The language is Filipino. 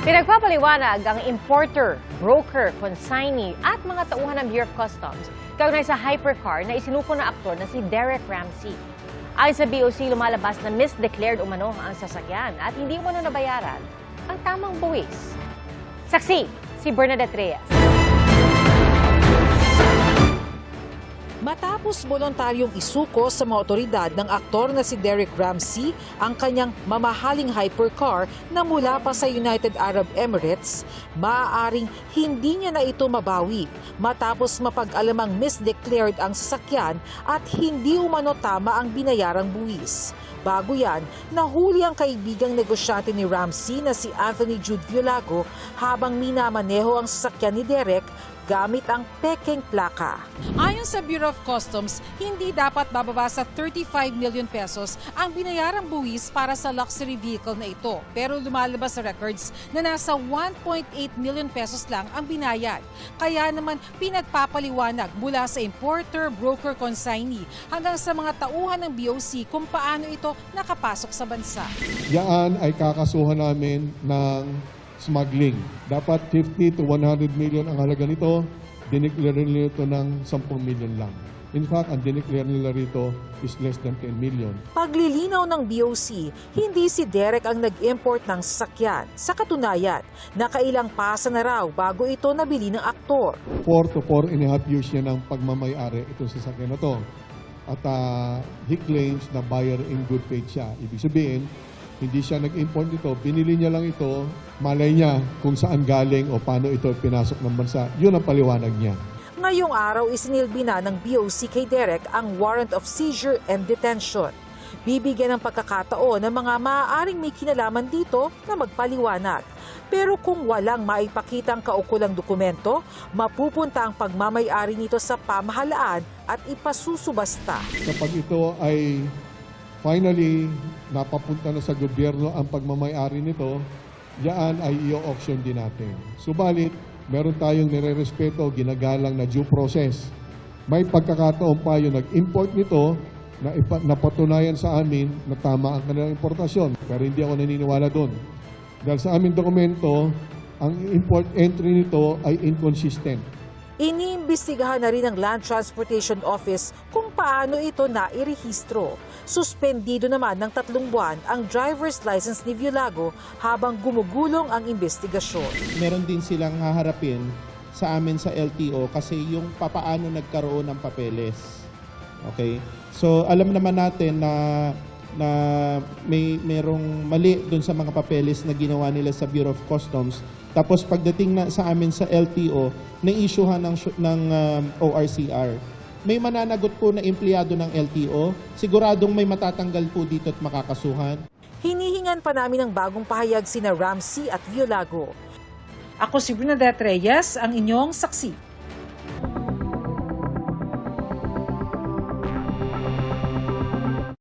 Pinagpapaliwanag ang importer, broker, consignee at mga tauhan ng Bureau of Customs kaugnay sa hypercar na isinuko na aktor na si Derek Ramsey. Ayon sa BOC, lumalabas na misdeclared umano ang sasakyan at hindi umano nabayaran ang tamang buwis. Saksi, si Bernadette Reyes. Matapos voluntaryong isuko sa mga otoridad ng aktor na si Derek Ramsey ang kanyang mamahaling hypercar na mula pa sa United Arab Emirates, maaaring hindi niya na ito mabawi matapos mapag-alamang misdeclared ang sasakyan at hindi umano tama ang binayarang buwis. Bago yan, nahuli ang kaibigang negosyante ni Ramsey na si Anthony Jude Violago habang minamaneho ang sasakyan ni Derek gamit ang pekeng plaka. Ayon sa Bureau of Customs, hindi dapat bababa sa 35 million pesos ang binayarang buwis para sa luxury vehicle na ito. Pero lumalabas sa records na nasa 1.8 million pesos lang ang binayad. Kaya naman pinagpapaliwanag mula sa importer, broker, consignee hanggang sa mga tauhan ng BOC kung paano ito nakapasok sa bansa. Yan ay kakasuhan namin ng smuggling. Dapat 50 to 100 million ang halaga nito. Dineclare nila ito ng 10 million lang. In fact, ang dineclare nila rito is less than 10 million. Paglilinaw ng BOC, hindi si Derek ang nag-import ng sasakyan. Sa katunayan, nakailang pasa na raw bago ito nabili ng aktor. 4 to 4.5 years yan ang pagmamayari itong sasakyan na to. At he claims na buyer in good faith siya. Ibig sabihin, hindi siya nag-import nito, binili niya lang ito, malay niya kung saan galing o paano ito pinasok ng bansa. Yun ang paliwanag niya. Ngayong araw, isinilbi na ng BOC kay Derek ang warrant of seizure and detention. Bibigyan ng pagkakataon ng mga maaaring may kinalaman dito na magpaliwanag. Pero kung walang maipakitang kaukulang dokumento, mapupunta ang pagmamayari nito sa pamahalaan at ipasusubasta. Kapag ito ay finally napapunta na sa gobyerno ang pagmamayari nito, yan ay i-auction din natin. Subalit, meron tayong nire-respeto, ginagalang na due process. May pagkakataon pa yung nag-import nito na napatunayan sa amin na tama ang kanilang importasyon. Pero hindi ako naniniwala doon. Dahil sa aming dokumento, ang import entry nito ay inconsistent. Iniimbestigahan na rin ng Land Transportation Office kung paano ito nairehistro. Suspendido naman ng 3 buwan ang driver's license ni Violago habang gumugulong ang investigasyon. Meron din silang haharapin sa amin sa LTO kasi yung papaano nagkaroon ng papeles. Okay? So alam naman natin na merong mali doon sa mga papeles na ginawa nila sa Bureau of Customs. Tapos pagdating na sa amin sa LTO, na-issuehan ng ORCR. May mananagot po na empleyado ng LTO. Siguradong may matatanggal po dito at makakasuhan. Hinihingan pa namin ng bagong pahayag sina Ramsey at Violago. Ako si Bernadette Reyes, ang inyong saksi.